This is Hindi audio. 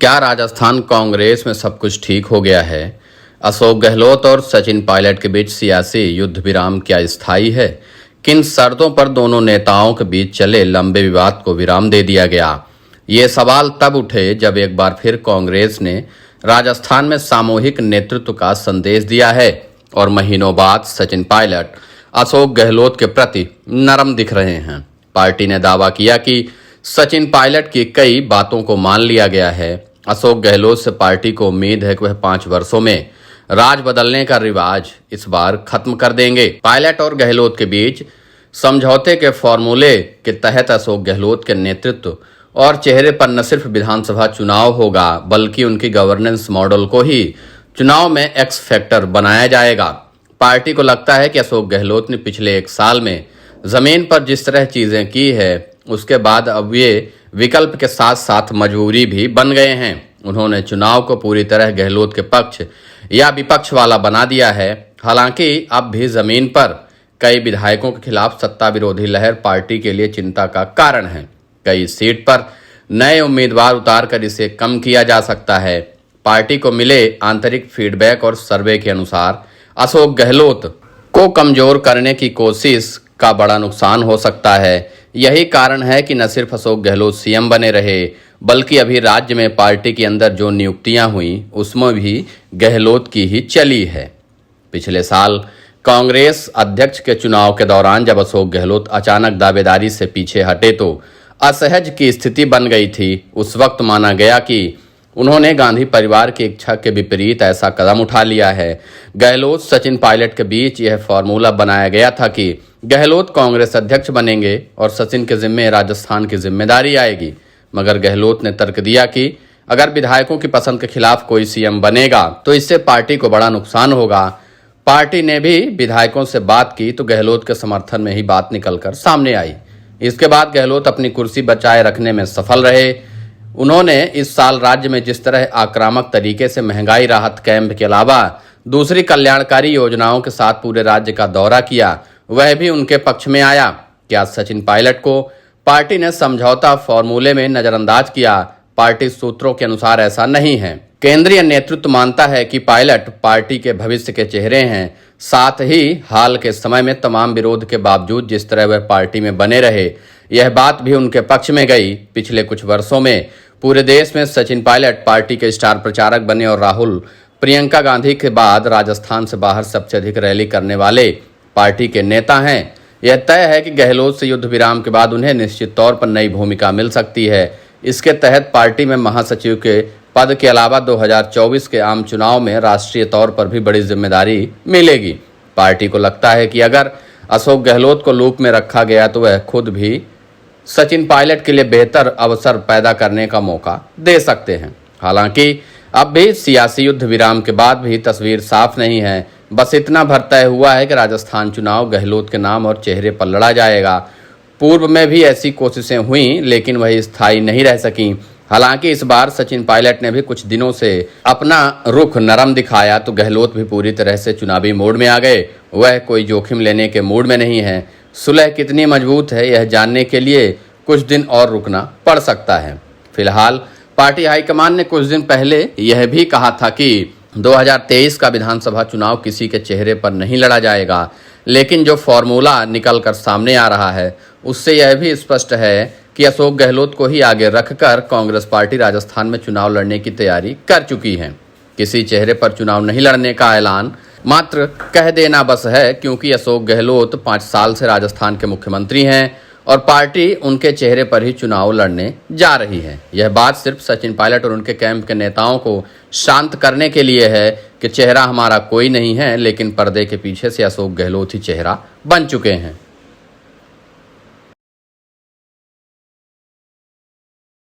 क्या राजस्थान कांग्रेस में सब कुछ ठीक हो गया है? अशोक गहलोत और सचिन पायलट के बीच सियासी युद्ध विराम क्या स्थायी है? किन शर्तों पर दोनों नेताओं के बीच चले लंबे विवाद को विराम दे दिया गया? ये सवाल तब उठे जब एक बार फिर कांग्रेस ने राजस्थान में सामूहिक नेतृत्व का संदेश दिया है और महीनों बाद सचिन पायलट अशोक गहलोत के प्रति नरम दिख रहे हैं। पार्टी ने दावा किया कि सचिन पायलट की कई बातों को मान लिया गया है। अशोक गहलोत से पार्टी को उम्मीद है कि वह 5 वर्षों में राज बदलने का रिवाज इस बार खत्म कर देंगे। पायलट और गहलोत के बीच समझौते के फॉर्मूले के तहत अशोक गहलोत के नेतृत्व और चेहरे पर न सिर्फ विधानसभा चुनाव होगा बल्कि उनकी गवर्नेंस मॉडल को ही चुनाव में एक्स फैक्टर बनाया जाएगा। पार्टी को लगता है कि अशोक गहलोत ने पिछले 1 साल में जमीन पर जिस तरह चीजें की है उसके बाद अब ये विकल्प के साथ साथ मजबूरी भी बन गए हैं। उन्होंने चुनाव को पूरी तरह गहलोत के पक्ष या विपक्ष वाला बना दिया है। हालांकि अब भी जमीन पर कई विधायकों के खिलाफ सत्ता विरोधी लहर पार्टी के लिए चिंता का कारण है। कई सीट पर नए उम्मीदवार उतारकर इसे कम किया जा सकता है। पार्टी को मिले आंतरिक फीडबैक और सर्वे के अनुसार अशोक गहलोत को कमजोर करने की कोशिश का बड़ा नुकसान हो सकता है। यही कारण है कि न सिर्फ अशोक गहलोत सीएम बने रहे बल्कि अभी राज्य में पार्टी के अंदर जो नियुक्तियां हुई उसमें भी गहलोत की ही चली है। पिछले साल कांग्रेस अध्यक्ष के चुनाव के दौरान जब अशोक गहलोत अचानक दावेदारी से पीछे हटे तो असहज की स्थिति बन गई थी। उस वक्त माना गया कि उन्होंने गांधी परिवार की इच्छा के विपरीत ऐसा कदम उठा लिया है। गहलोत सचिन पायलट के बीच यह फॉर्मूला बनाया गया था कि गहलोत कांग्रेस अध्यक्ष बनेंगे और सचिन के जिम्मे राजस्थान की जिम्मेदारी आएगी। मगर गहलोत ने तर्क दिया कि अगर विधायकों की पसंद के खिलाफ कोई सीएम बनेगा तो इससे पार्टी को बड़ा नुकसान होगा। पार्टी ने भी विधायकों से बात की तो गहलोत के समर्थन में ही बात निकलकर सामने आई। इसके बाद गहलोत अपनी कुर्सी बचाए रखने में सफल रहे। उन्होंने इस साल राज्य में जिस तरह आक्रामक तरीके से महंगाई राहत कैंप के अलावा दूसरी कल्याणकारी योजनाओं के साथ पूरे राज्य का दौरा किया, वह भी उनके पक्ष में आया। क्या सचिन पायलट को पार्टी ने समझौता फॉर्मूले में नजरअंदाज किया? पार्टी सूत्रों के अनुसार ऐसा नहीं है। केंद्रीय नेतृत्व मानता है कि पायलट पार्टी के भविष्य के चेहरे हैं। साथ ही हाल के समय में तमाम विरोध के बावजूद जिस तरह वह पार्टी में बने रहे यह बात भी उनके पक्ष में गई। पिछले कुछ वर्षों में पूरे देश में सचिन पायलट पार्टी के स्टार प्रचारक बने और राहुल प्रियंका गांधी के बाद राजस्थान से बाहर सबसे अधिक रैली करने वाले पार्टी के नेता हैं। यह तय है कि गहलोत से युद्ध विराम के बाद उन्हें निश्चित तौर पर नई भूमिका मिल सकती है। इसके तहत पार्टी में महासचिव के पद के अलावा 2024 के आम चुनाव में राष्ट्रीय तौर पर भी बड़ी जिम्मेदारी मिलेगी। पार्टी को लगता है कि अगर अशोक गहलोत को लूप में रखा गया तो वह खुद भी सचिन पायलट के लिए बेहतर अवसर पैदा करने का मौका दे सकते हैं। हालांकि अब भी सियासी युद्ध विराम के बाद भी तस्वीर साफ नहीं है। बस इतना भर तय हुआ है कि राजस्थान चुनाव गहलोत के नाम और चेहरे पर लड़ा जाएगा। पूर्व में भी ऐसी कोशिशें हुई लेकिन वह स्थायी नहीं रह सकी। हालांकि इस बार सचिन पायलट ने भी कुछ दिनों से अपना रुख नरम दिखाया तो गहलोत भी पूरी तरह से चुनावी मोड में आ गए। वह कोई जोखिम लेने के मूड में नहीं है। सुलह कितनी मजबूत है यह जानने के लिए कुछ दिन और रुकना पड़ सकता है। फिलहाल पार्टी हाईकमान ने कुछ दिन पहले यह भी कहा था कि 2023 का विधानसभा चुनाव किसी के चेहरे पर नहीं लड़ा जाएगा, लेकिन जो फॉर्मूला निकल कर सामने आ रहा है उससे यह भी स्पष्ट है कि अशोक गहलोत को ही आगे रखकर कांग्रेस पार्टी राजस्थान में चुनाव लड़ने की तैयारी कर चुकी है। किसी चेहरे पर चुनाव नहीं लड़ने का ऐलान मात्र कह देना बस है, क्योंकि अशोक गहलोत 5 साल से राजस्थान के मुख्यमंत्री हैं और पार्टी उनके चेहरे पर ही चुनाव लड़ने जा रही है। यह बात सिर्फ सचिन पायलट और उनके कैंप के नेताओं को शांत करने के लिए है कि चेहरा हमारा कोई नहीं है, लेकिन पर्दे के पीछे से अशोक गहलोत ही चेहरा बन चुके हैं।